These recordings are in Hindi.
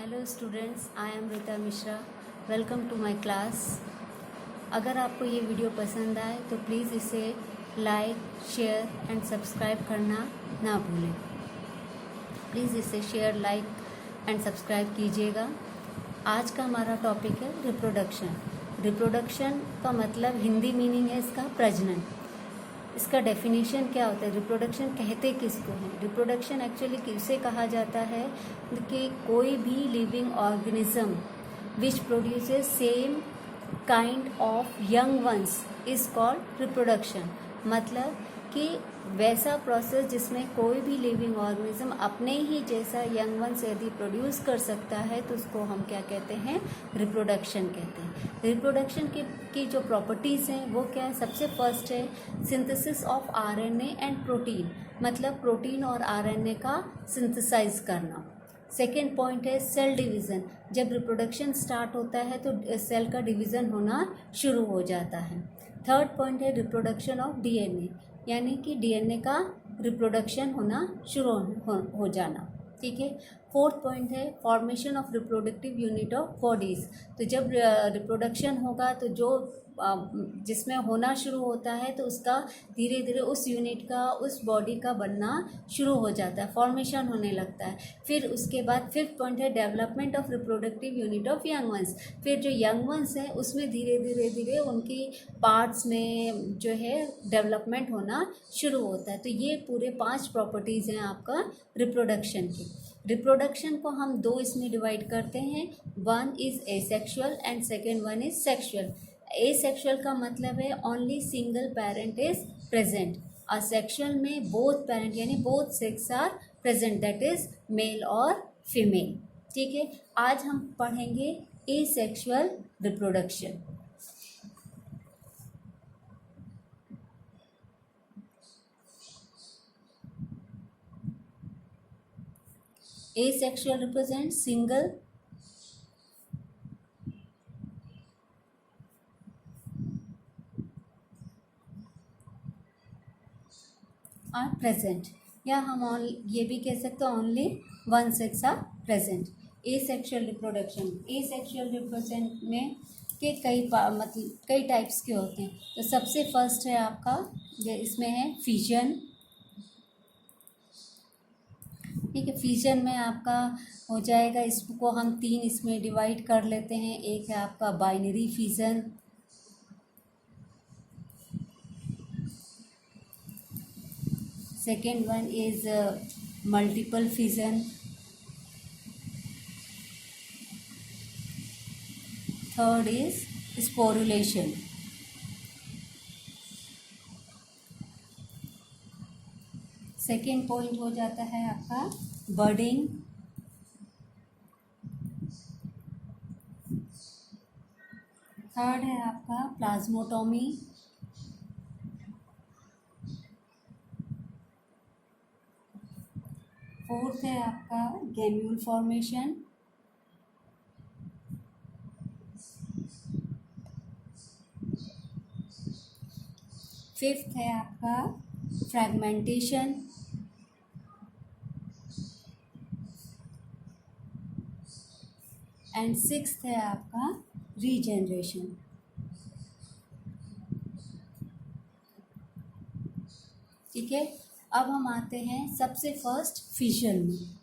Hello students, I am Rita Mishra. Welcome to my class. अगर आपको ये वीडियो पसंद आए तो प्लीज़ इसे लाइक, शेयर एंड सब्सक्राइब करना ना भूलें। प्लीज़ इसे शेयर, लाइक एंड सब्सक्राइब कीजिएगा। आज का हमारा टॉपिक है रिप्रोडक्शन। रिप्रोडक्शन का मतलब हिंदी मीनिंग है इसका प्रजनन। इसका डेफिनेशन क्या होता है? रिप्रोडक्शन कहते किसको हैं? रिप्रोडक्शन एक्चुअली किसे कहा जाता है कि कोई भी living organism which produces same kind of young ones is called reproduction. मतलब कि वैसा प्रोसेस जिसमें कोई भी लिविंग ऑर्गेनिज्म अपने ही जैसा यंग वंस यदि प्रोड्यूस कर सकता है तो उसको हम क्या कहते हैं? रिप्रोडक्शन कहते हैं। रिप्रोडक्शन की जो प्रॉपर्टीज़ हैं वो क्या है? सबसे फर्स्ट है synthesis of RNA and protein, मतलब प्रोटीन और आरएनए का सिंथेसाइज करना। सेकेंड पॉइंट है सेल डिवीज़न। जब रिप्रोडक्शन स्टार्ट होता है तो सेल का डिवीज़न होना शुरू हो जाता है। थर्ड पॉइंट है रिप्रोडक्शन ऑफ डीएनए, यानी कि डीएनए का रिप्रोडक्शन होना शुरू हो जाना। ठीक है। फोर्थ पॉइंट है formation of reproductive unit of bodies. तो जब रिप्रोडक्शन होगा तो जो जिसमें होना शुरू होता है तो उसका धीरे धीरे उस यूनिट का, उस बॉडी का बनना शुरू हो जाता है, फॉर्मेशन होने लगता है। फिर उसके बाद फिफ्थ पॉइंट है development of reproductive unit of young ones. फिर जो यंग वंस हैं उसमें धीरे धीरे धीरे उनकी पार्ट्स में जो है डेवलपमेंट होना शुरू होता है। तो ये पूरे 5 प्रॉपर्टीज़ हैं आपका रिप्रोडक्शन की। रिप्रोडक्शन को हम 2 इसमें डिवाइड करते हैं। One is asexual and second one is sexual. Asexual का मतलब है only single parent is present. Asexual में बोथ पेरेंट यानी both sex are present, that is male और फीमेल। ठीक है। आज हम पढ़ेंगे asexual reproduction. Asexual represents single are present, या हम ये भी कह सकते हैं only one sex are present. Asexual reproduction, asexual reproduction में के मतलब कई टाइप्स के होते हैं। तो सबसे फर्स्ट है आपका ये इसमें है फिजन। ठीक है। फिजन में आपका हो जाएगा, इसको हम 3 इसमें डिवाइड कर लेते हैं। एक है आपका binary fission, second one is multiple fission, third is sporulation. Second point हो जाता है आपका बर्डिंग, थर्ड है आपका प्लाज्मोटोमी, फोर्थ है आपका गैम्यूल फॉर्मेशन, फिफ्थ है आपका फ्रैगमेंटेशन, एंड सिक्स्थ है आपका रीजनरेशन। ठीक है। अब हम आते हैं सबसे फर्स्ट फिजन में।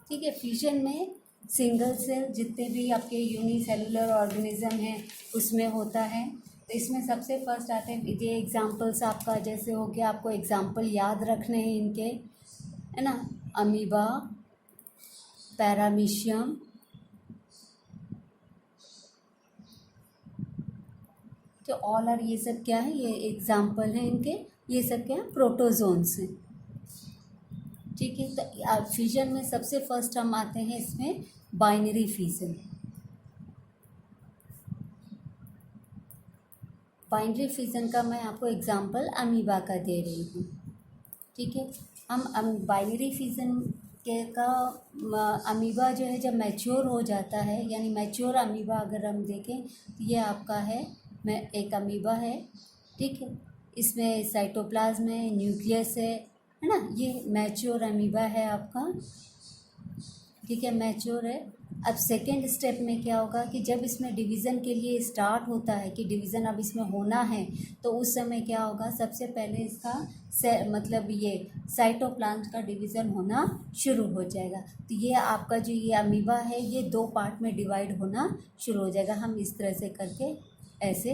ठीक है। फिजन में सिंगल सेल जितने भी आपके यूनिसेलुलर ऑर्गेनिज्म हैं उसमें होता है। तो इसमें सबसे फर्स्ट आते हैं ये एग्जांपल्स आपका जैसे हो गया, आपको एग्जांपल याद रखने हैं इनके, है ना? अमीबा, पैरामीशियम, तो ऑल आर, ये सब क्या है? ये एग्जांपल हैं इनके। ये सब क्या है? प्रोटोजोन्स हैं। ठीक है। तो फिजन में सबसे फर्स्ट हम आते हैं इसमें बाइनरी फिजन। बाइनरी फिजन का मैं आपको एग्जांपल अमीबा का दे रही हूँ। ठीक है। हम बाइनरी फिजन के का अमीबा जो है जब मैच्योर हो जाता है, यानी मैच्योर अमीबा अगर हम देखें तो ये आपका है एक अमीबा है। ठीक है। इसमें साइटोप्लाज्म है, न्यूक्लियस है, है ना। ये मैच्योर अमीबा है आपका, ठीक है, मैच्योर है। अब सेकेंड स्टेप में क्या होगा कि जब इसमें डिवीज़न के लिए स्टार्ट होता है कि डिवीज़न अब इसमें होना है, तो उस समय क्या होगा, सबसे पहले इसका मतलब ये साइटोप्लाज्म का डिवीज़न होना शुरू हो जाएगा। तो ये आपका जो ये अमीबा है ये 2 पार्ट में डिवाइड होना शुरू हो जाएगा। हम इस तरह से करके ऐसे,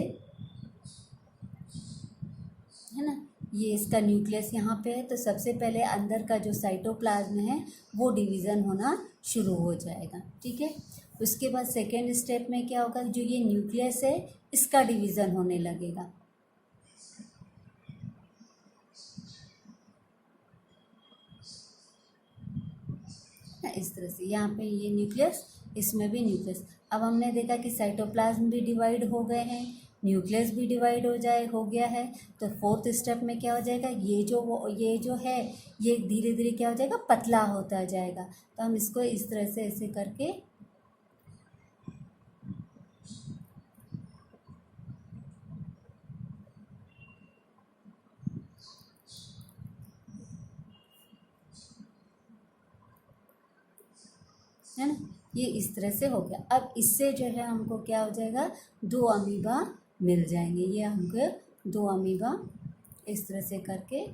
है ना, ये इसका न्यूक्लियस यहाँ पे है, तो सबसे पहले अंदर का जो साइटोप्लाज्म है वो डिवीज़न होना शुरू हो जाएगा, ठीक है। उसके बाद सेकेंड स्टेप में क्या होगा, जो ये न्यूक्लियस है इसका डिवीज़न होने लगेगा। इस तरह से यहाँ पे ये न्यूक्लियस, इसमें भी न्यूक्लियस। अब हमने देखा कि साइटोप्लाज्म भी डिवाइड हो गए हैं, न्यूक्लियस भी डिवाइड हो गया है। तो फोर्थ स्टेप में क्या हो जाएगा, ये जो है ये धीरे धीरे क्या हो जाएगा, पतला होता जाएगा। तो हम इसको इस तरह से ऐसे करके, है ना, ये इस तरह से हो गया। अब इससे जो है हमको क्या हो जाएगा, 2 अमीबा मिल जाएंगे। ये हमको 2 अमीबा इस तरह से करके,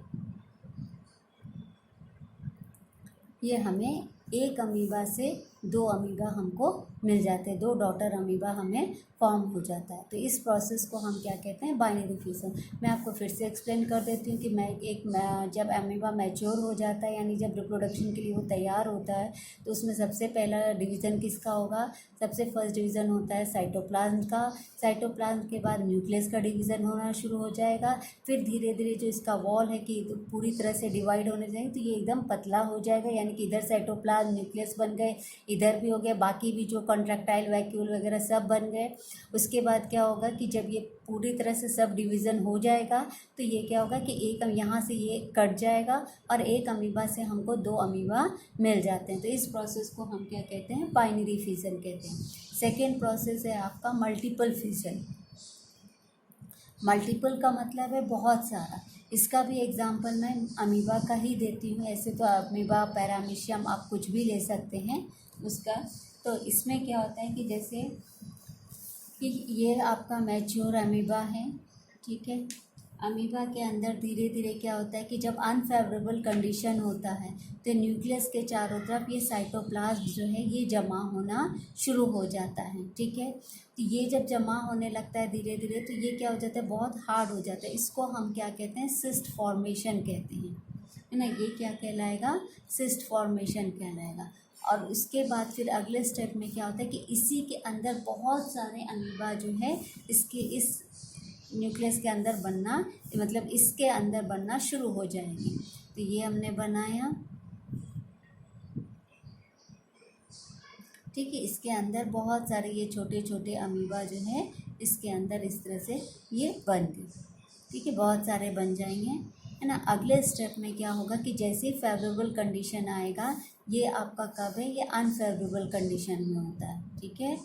ये हमें एक अमीबा से 2 अमीबा हमको मिल जाते हैं, 2 डॉटर अमीबा हमें फॉर्म हो जाता है। तो इस प्रोसेस को हम क्या कहते हैं, बाइनरी फ्यूजन। मैं आपको फिर से एक्सप्लेन कर देती हूँ कि जब अमीबा मैच्योर हो जाता है, यानी जब रिप्रोडक्शन के लिए वो तैयार होता है, तो उसमें सबसे पहला डिवीज़न किसका होगा, सबसे फर्स्ट डिवीज़न होता है साइटोप्लाज्म का। साइटोप्लाज्म के बाद न्यूक्लियस का डिवीज़न होना शुरू हो जाएगा। फिर धीरे धीरे जो इसका वॉल है कि पूरी तरह से डिवाइड होने जाएंगे, तो ये एकदम पतला हो जाएगा, यानी कि इधर साइटोप्लाज्म न्यूक्लियस बन गए, इधर भी हो गया, बाकी भी जो कॉन्ट्रैक्टाइल वैक्यूल वगैरह सब बन गए। उसके बाद क्या होगा कि जब ये पूरी तरह से सब डिवीज़न हो जाएगा, तो ये क्या होगा कि एक यहाँ से ये कट जाएगा और एक अमीबा से हमको 2 अमीबा मिल जाते हैं। तो इस प्रोसेस को हम क्या कहते हैं, बाइनरी फिजन कहते हैं। सेकेंड प्रोसेस है आपका मल्टीपल फिजन। मल्टीपल का मतलब है बहुत सारा। इसका भी एग्जांपल मैं अमीबा का ही देती हूँ। ऐसे तो अमीबा, पैरामीशियम आप कुछ भी ले सकते हैं उसका। तो इसमें क्या होता है कि जैसे कि ये आपका मैच्योर अमीबा है, ठीक है। अमीबा के अंदर धीरे धीरे क्या होता है कि जब अनफेवरेबल कंडीशन होता है, तो न्यूक्लियस के चारों तरफ ये साइटोप्लाज्म जो है ये जमा होना शुरू हो जाता है, ठीक है। तो ये जब जमा होने लगता है धीरे धीरे, तो ये क्या हो जाता है, बहुत हार्ड हो जाता है। इसको हम क्या कहते हैं, सिस्ट फॉर्मेशन कहते हैं, है ना। ये क्या कहलाएगा, सिस्ट फॉर्मेशन कहलाएगा। और उसके बाद फिर अगले स्टेप में क्या होता है कि इसी के अंदर बहुत सारे अमीबा जो है इसके इस न्यूक्लियस के अंदर बनना, मतलब इसके अंदर बनना शुरू हो जाएंगे। तो ये हमने बनाया, ठीक है। इसके अंदर बहुत सारे ये छोटे छोटे अमीबा जो है इसके अंदर इस तरह से ये बन गए, ठीक है, बहुत सारे बन जाएंगे, है ना। अगले स्टेप में क्या होगा कि जैसे ही फेवरेबल कंडीशन आएगा, ये आपका कब है, ये अनफेवरेबल कंडीशन में होता है, ठीक है,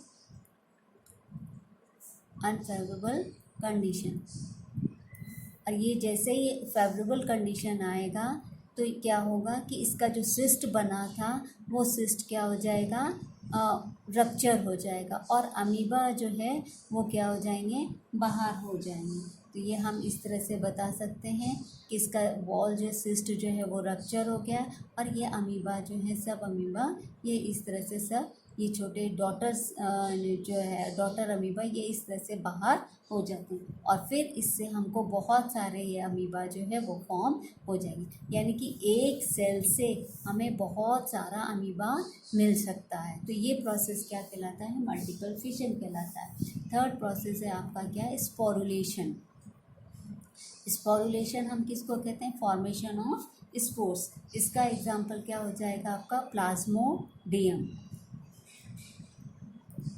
अनफेवरेबल कंडीशन। और ये जैसे ही फेवरेबल कंडीशन आएगा, तो क्या होगा कि इसका जो सिस्ट बना था वो सिस्ट क्या हो जाएगा, रप्चर हो जाएगा, और अमीबा जो है वो क्या हो जाएंगे, बाहर हो जाएंगे। तो ये हम इस तरह से बता सकते हैं कि इसका वॉल जो सिस्ट जो है वो रप्चर हो गया, और ये अमीबा जो है, सब अमीबा ये इस तरह से सब ये छोटे डॉटर्स जो है डॉटर अमीबा ये इस तरह से बाहर हो जाते हैं, और फिर इससे हमको बहुत सारे ये अमीबा जो है वो फॉर्म हो जाएंगे। यानी कि एक सेल से हमें बहुत सारा अमीबा मिल सकता है। तो ये प्रोसेस क्या कहलाता है, मल्टीपल फिशन कहलाता है। थर्ड प्रोसेस है आपका क्या है, स्पोरुलेशन। स्पोरुलेशन हम किसको कहते हैं, फॉर्मेशन ऑफ स्पोर्स। इसका एग्जाम्पल क्या हो जाएगा आपका, प्लाज्मोडियम,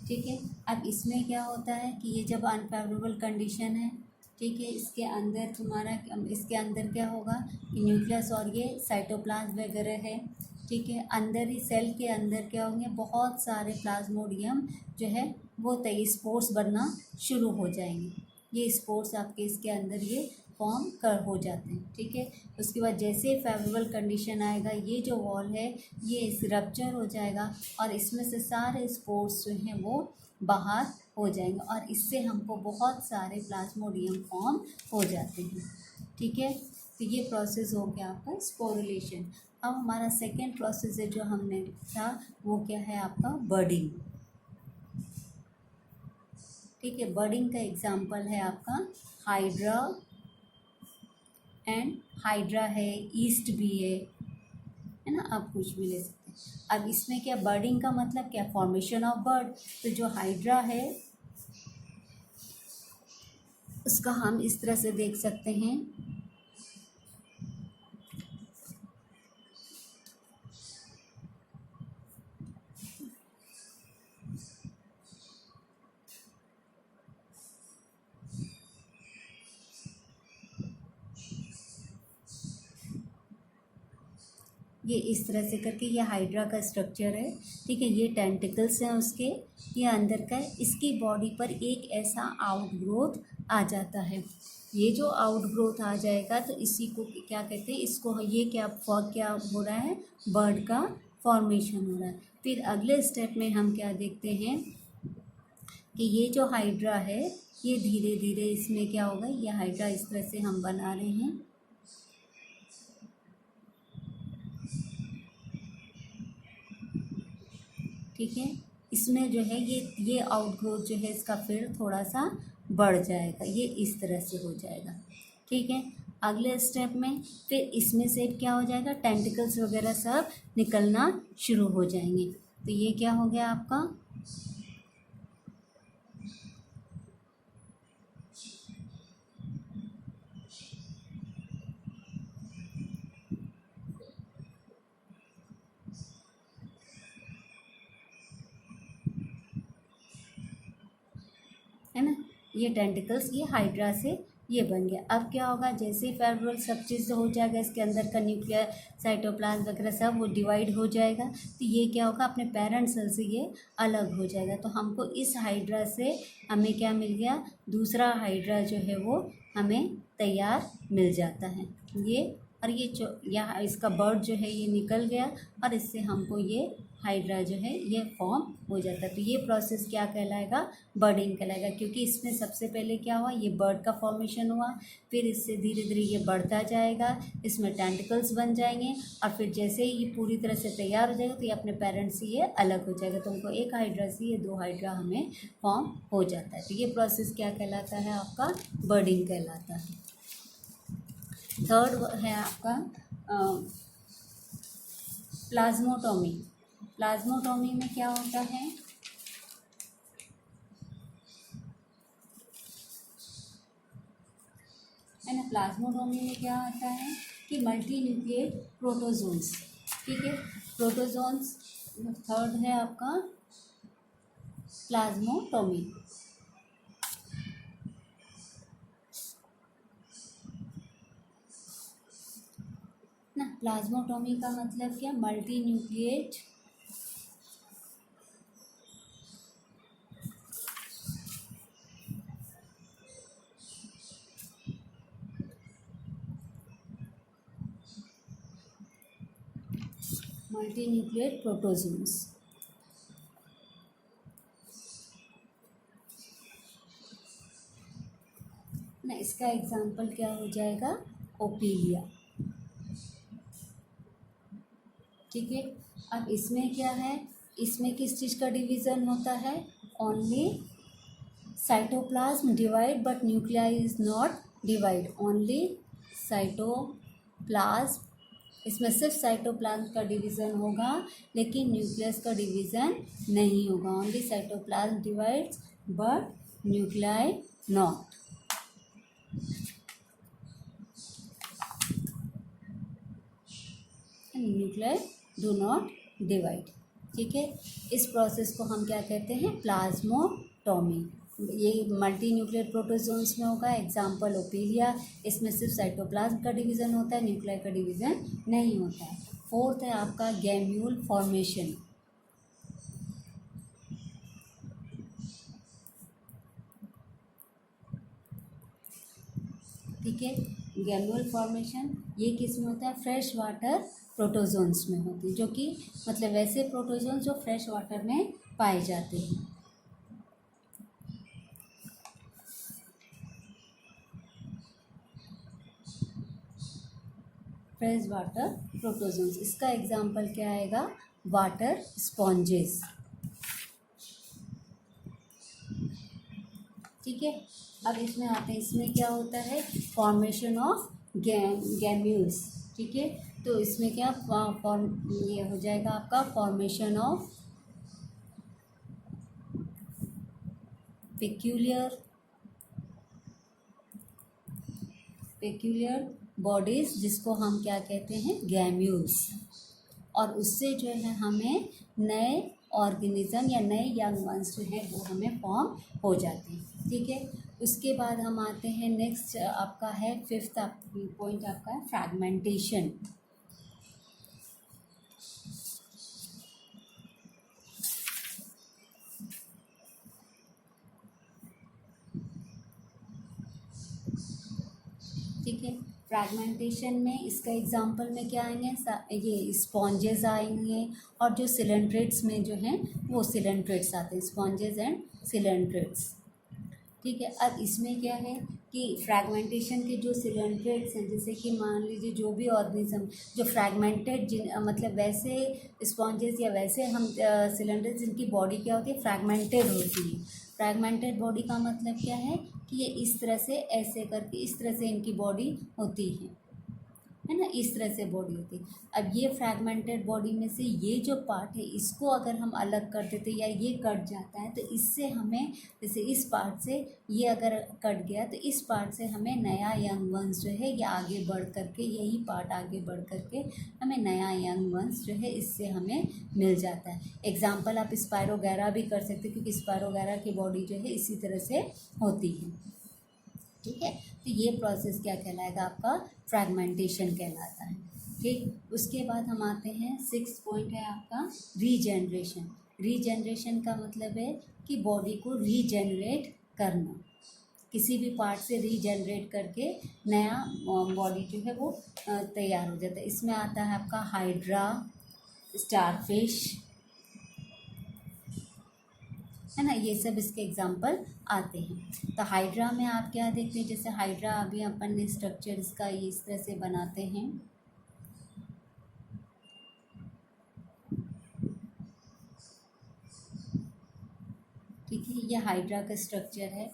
ठीक है। अब इसमें क्या होता है कि ये जब अनफेवरेबल कंडीशन है, ठीक है, इसके अंदर इसके अंदर क्या होगा कि न्यूक्लियस और ये साइटोप्लाज्म वगैरह है, ठीक है। अंदर ही सेल के अंदर क्या होंगे, बहुत सारे प्लाज्मोडियम जो है वो स्पोर्स बनना शुरू हो जाएंगे। ये स्पोर्स आपके इसके अंदर ये फॉर्म कर हो जाते हैं। ठीक है, उसके बाद जैसे फेवरेबल कंडीशन आएगा ये जो वॉल है ये रप्चर हो जाएगा और इसमें से सारे स्पोर्स जो हैं वो बाहर हो जाएंगे और इससे हमको बहुत सारे प्लाज्मोडियम फॉर्म हो जाते हैं। ठीक है, तो ये प्रोसेस हो गया आपका स्पोरुलेशन। अब हमारा सेकेंड प्रोसेस है जो हमने था वो क्या है आपका बर्डिंग। ठीक है, बर्डिंग का एग्जाम्पल है आपका हाइड्रा एंड हाइड्रा है, ईस्ट भी है ना, आप कुछ भी ले सकते हैं। अब इसमें क्या बर्डिंग का मतलब क्या, फॉर्मेशन ऑफ बर्ड। तो जो हाइड्रा है उसका हम इस तरह से देख सकते हैं, ये इस तरह से करके ये हाइड्रा का स्ट्रक्चर है। ठीक है, ये टेंटिकल्स हैं उसके, ये अंदर का है। इसकी बॉडी पर एक ऐसा आउटग्रोथ आ जाता है। ये जो आउटग्रोथ आ जाएगा तो इसी को क्या कहते हैं, इसको ये क्या हो रहा है, बर्ड का फॉर्मेशन हो रहा है। फिर अगले स्टेप में हम क्या देखते हैं कि ये जो हाइड्रा है ये धीरे धीरे इसमें क्या होगा, ये हाइड्रा इस तरह से हम बना रहे हैं। ठीक है, इसमें जो है ये आउटग्रोथ जो है इसका फिर थोड़ा सा बढ़ जाएगा, ये इस तरह से हो जाएगा। ठीक है, अगले स्टेप में फिर इसमें से क्या हो जाएगा, टेंटिकल्स वगैरह सब निकलना शुरू हो जाएंगे। तो ये क्या हो गया आपका, है ना, ये टेंटिकल्स ये हाइड्रा से ये बन गया। अब क्या होगा, जैसे फेवरेबल सब चीज़ हो जाएगा, इसके अंदर का न्यूक्लियर साइटोप्लाज्म वगैरह सब वो डिवाइड हो जाएगा, तो ये क्या होगा, अपने पेरेंट सेल से ये अलग हो जाएगा। तो हमको इस हाइड्रा से हमें क्या मिल गया, दूसरा हाइड्रा जो है वो हमें तैयार मिल जाता है। ये और ये जो यहाँ इसका बर्ड जो है ये निकल गया और इससे हमको ये हाइड्रा जो है ये फॉर्म हो जाता है। तो ये प्रोसेस क्या कहलाएगा, बर्डिंग कहलाएगा, क्योंकि इसमें सबसे पहले क्या हुआ, ये बर्ड का फॉर्मेशन हुआ, फिर इससे धीरे धीरे ये बढ़ता जाएगा, इसमें टेंटिकल्स बन जाएंगे और फिर जैसे ही ये पूरी तरह से तैयार हो जाएगा तो ये अपने पेरेंट्स से ये अलग हो जाएगा। तो उनको एक हाइड्रा से ये 2 हाइड्रा हमें फॉर्म हो जाता है। तो ये प्रोसेस क्या कहलाता है, आपका बर्डिंग कहलाता है। थर्ड है आपका प्लाज्मोटोमी। प्लाज्मोटोमी में क्या होता है, ना, प्लाज्मोटोमी में क्या होता है कि मल्टी न्यूक्लिएट प्रोटोजोन्स। ठीक है, प्रोटोजोन्स थर्ड है आपका प्लाज्मोटोमी। ना, प्लाज्मोटोमी का मतलब क्या, मल्टी न्यूक्लिएट प्रोटोजोन्स। ना, इसका एग्जाम्पल क्या हो जाएगा, ओपीलिया। ठीक है, अब इसमें क्या है, इसमें किस चीज़ का डिवीज़न होता है, only cytoplasm divide but nuclei is not divide, only cytoplasm, इसमें सिर्फ साइटोप्लाज्म का डिवीज़न होगा लेकिन न्यूक्लियस का डिवीज़न नहीं होगा। Only cytoplasm divides but nuclei not. Nuclei do not divide. ठीक है, इस प्रोसेस को हम क्या कहते हैं, प्लाज्मोटोमी। ये मल्टी न्यूक्लियर प्रोटोजोन्स में होगा, एग्जाम्पल ओपीलिया। इसमें सिर्फ साइटोप्लाज्म का डिवीज़न होता है, न्यूक्लियर का डिवीज़न नहीं होता है। फोर्थ है आपका गैम्यूल फॉर्मेशन। ठीक ठीक है। गैम्यूल फॉर्मेशन ये किस में होता है, फ्रेश वाटर प्रोटोजोन्स में होती है, जो कि मतलब वैसे प्रोटोजोन्स जो फ्रेश वाटर में पाए जाते हैं। फ्रेश वाटर प्रोटोजोन्स, इसका एग्जाम्पल क्या आएगा, वाटर स्पॉन्जेस, ठीक है। अब इसमें आते हैं, इसमें क्या होता है, फॉर्मेशन ऑफ गैम्यूल्स, ठीक है। तो इसमें क्या ये हो जाएगा आपका फॉर्मेशन ऑफ पेक्यूलियर बॉडीज, जिसको हम क्या कहते हैं, गैम्यूल्स, और उससे जो है हमें नए ऑर्गेनिज्म या नए यंग वंस जो है वो हमें फॉर्म हो जाते हैं, ठीक है। उसके बाद हम आते हैं नेक्स्ट, आपका है फिफ्थ पॉइंट आपका है फ्रैगमेंटेशन। ठीक है, फ्रैगमेंटेशन में इसका एग्जांपल में क्या आएंगे, ये स्पॉन्जेस आएंगे, और जो सिलेंट्रेट्स में जो हैं वो सिलेंट्रेट्स आते हैं, स्पॉन्जेस एंड सिलेंट्रेट्स, ठीक है। अब इसमें क्या है कि फ्रैगमेंटेशन के जो सिलेंट्रेट्स हैं, जैसे कि मान लीजिए जो भी ऑर्गेनिज्म जो फ्रैगमेंटेड मतलब वैसे स्पॉन्जेस या वैसे हम सिलेंडर्स जिनकी बॉडी क्या होती है, फ्रैगमेंटेड होती है। फ्रैगमेंटेड बॉडी का मतलब क्या है कि ये इस तरह से ऐसे करके इस तरह से इनकी बॉडी होती है ना, इस तरह से बॉडी होती है। अब ये फ्रैगमेंटेड बॉडी में से ये जो पार्ट है इसको अगर हम अलग कर देते या ये कट जाता है, तो इससे हमें, जैसे इस पार्ट से ये अगर कट गया तो इस पार्ट से हमें नया यंग वंस जो है ये आगे बढ़ करके, यही पार्ट आगे बढ़ करके हमें नया यंग वंस जो है इससे हमें मिल जाता है। एग्जाम्पल आप स्पायरोगैरा भी कर सकते हैं, क्योंकि स्पायरोगैरा की बॉडी जो है इसी तरह से होती है, ठीक है। तो ये प्रोसेस क्या कहलाएगा, आपका फ्रैगमेंटेशन कहलाता है, ठीक। उसके बाद हम आते हैं, सिक्स्थ पॉइंट है आपका रीजनरेशन। रीजनरेशन का मतलब है कि बॉडी को रीजनरेट करना, किसी भी पार्ट से रीजनरेट करके नया बॉडी जो है वो तैयार हो जाता है। इसमें आता है आपका हाइड्रा, स्टारफिश, है ना, ये सब इसके एग्जाम्पल आते हैं। तो हाइड्रा में आप क्या देखते हैं, जैसे हाइड्रा अभी अपन ने स्ट्रक्चर इसका ये इस तरह से बनाते हैं, ठीक है। ये हाइड्रा का स्ट्रक्चर है।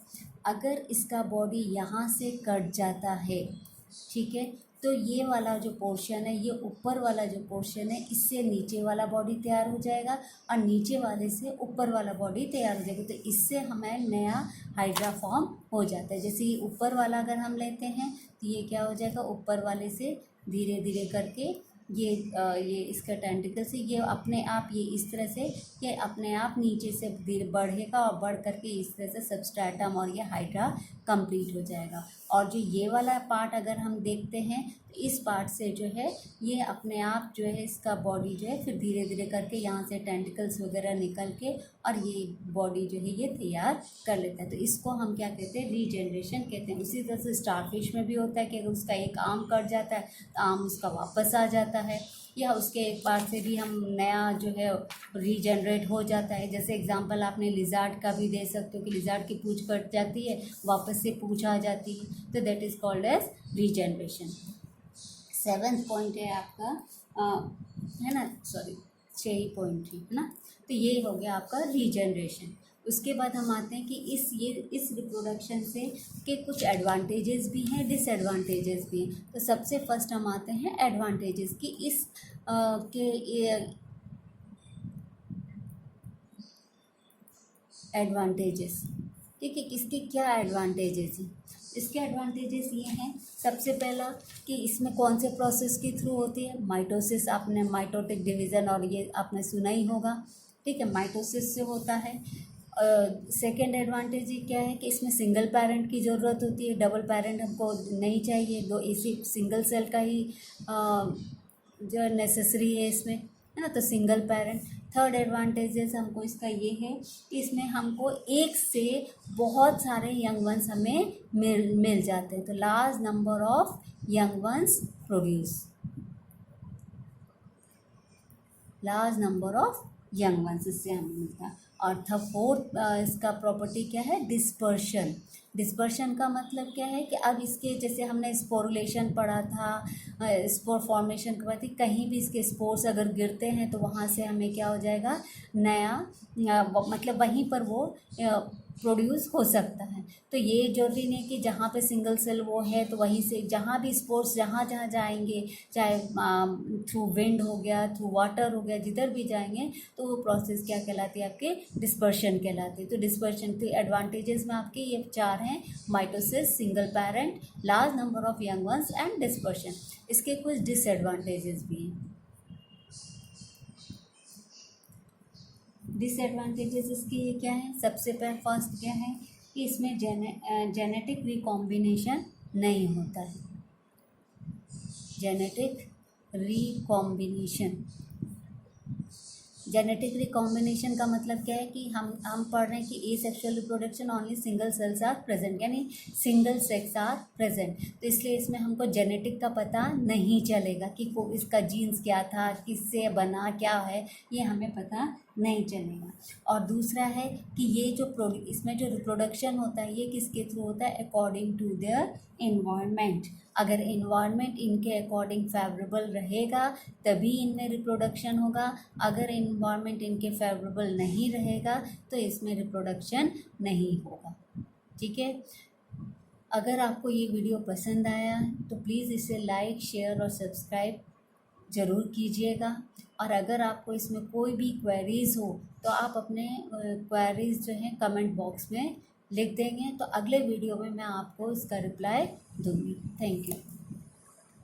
अगर इसका बॉडी यहाँ से कट जाता है, ठीक है, तो ये वाला जो पोर्शन है, ये ऊपर वाला जो पोर्शन है, इससे नीचे वाला बॉडी तैयार हो जाएगा और नीचे वाले से ऊपर वाला बॉडी तैयार हो जाएगा। तो इससे हमें नया हाइड्रा फॉर्म हो जाता है। जैसे ये ऊपर वाला अगर हम लेते हैं तो ये क्या हो जाएगा, ऊपर वाले से धीरे धीरे करके ये इसका टेंटिकल से ये अपने आप ये इस तरह से ये अपने आप नीचे से धीरे बढ़ेगा और बढ़ करके इस तरह से सबस्ट्रेटम और ये हाइड्रा कंप्लीट हो जाएगा। और जो ये वाला पार्ट अगर हम देखते हैं तो इस पार्ट से जो है ये अपने आप जो है इसका बॉडी जो है फिर धीरे धीरे करके यहाँ से टेंटिकल्स वगैरह निकल के और ये बॉडी जो है ये तैयार कर लेता है। तो इसको हम क्या कहते हैं, रीजनरेशन कहते हैं। उसी तरह से स्टारफिश में भी होता है कि अगर उसका एक आर्म कट जाता है तो आर्म उसका वापस आ जाता है, या उसके एक पार्ट से भी हम नया जो है रीजनरेट हो जाता है। जैसे एग्जांपल आपने लिजार्ड का भी दे सकते हो कि लिजार्ड की पूंछ कट जाती है, वापस से पूंछ आ जाती है, तो that is called as regeneration. Seventh point है आपका है ना, सॉरी 6 ही पॉइंट थी, है ना। तो ये हो गया आपका रीजनरेशन। उसके बाद हम आते हैं कि इस रिप्रोडक्शन से के कुछ एडवांटेजेस भी हैं, डिसएडवांटेजेस भी हैं। तो सबसे फर्स्ट हम आते हैं एडवांटेजेस की। इस के एडवांटेजेस, ठीक है, किसके क्या एडवांटेजेस हैं। इसके एडवांटेजेस ये हैं, सबसे पहला कि इसमें कौन से प्रोसेस के थ्रू होती है, माइटोसिस, आपने माइटोटिक डिवीज़न और ये आपने सुना ही होगा, ठीक है, माइटोसिस से होता है। सेकेंड एडवांटेज ये क्या है कि इसमें सिंगल पेरेंट की ज़रूरत होती है, डबल पेरेंट हमको नहीं चाहिए, दो इसी सिंगल सेल का ही जो नेसेसरी है इसमें, है ना, तो सिंगल पेरेंट। थर्ड एडवांटेजेस हमको इसका ये है कि इसमें हमको एक से बहुत सारे यंग वंस हमें मिल जाते हैं, तो large number of young ones produce, large number of young ones इससे हमें मिलता है। और फोर्थ इसका प्रॉपर्टी क्या है, डिस्पर्शन। डिस्पर्शन का मतलब क्या है कि अब इसके जैसे हमने स्पोरुलेशन पढ़ा था, स्पोर फॉर्मेशन के बाद कहीं भी इसके स्पोर्स अगर गिरते हैं तो वहाँ से हमें क्या हो जाएगा, नया मतलब वहीं पर वो प्रोड्यूस हो सकता है। तो ये जरूरी नहीं कि जहाँ पे सिंगल सेल वो है तो वहीं से जहाँ भी स्पोर्स जहाँ जहाँ जाएंगे, चाहे थ्रू विंड हो गया, थ्रू वाटर हो गया, जिधर भी जाएंगे तो वो प्रोसेस क्या कहलाती है, आपके डिस्पर्शन कहलाती है। तो डिस्पर्शन के एडवांटेजेस में आपके ये 4 हैं, mitosis, single parent, large number of young ones and dispersion. इसके कुछ डिसएडवांटेजेस भी हैं। डिसएडवांटेजेस इसके ये क्या है, सबसे पहले फर्स्ट क्या है कि इसमें जेनेटिक रिकॉम्बिनेशन नहीं होता है। जेनेटिक रिकॉम्बिनेशन, जेनेटिक रिकॉम्बिनेशन का मतलब क्या है कि हम पढ़ रहे हैं कि asexual reproduction only single cells are present, यानी सिंगल सेक्स आर प्रेजेंट। तो इसलिए इसमें हमको जेनेटिक का पता नहीं चलेगा कि इसका जीन्स क्या था, किससे बना, क्या है, ये हमें पता नहीं चलेगा। और दूसरा है कि ये जो इसमें जो रिप्रोडक्शन होता है ये किसके थ्रू होता है, अकॉर्डिंग टू देयर इन्वायरमेंट। अगर इन्वायरमेंट इनके अकॉर्डिंग फेवरेबल रहेगा तभी इनमें रिप्रोडक्शन होगा, अगर इन्वायरमेंट इनके फेवरेबल नहीं रहेगा तो इसमें रिप्रोडक्शन नहीं होगा। ठीक है, अगर आपको ये वीडियो पसंद आया तो प्लीज़ इसे लाइक, शेयर और सब्सक्राइब ज़रूर कीजिएगा। और अगर आपको इसमें कोई भी क्वेरीज़ हो तो आप अपने क्वेरीज़ जो हैं कमेंट बॉक्स में लिख देंगे, तो अगले वीडियो में मैं आपको इसका रिप्लाई दूँगी। Thank you.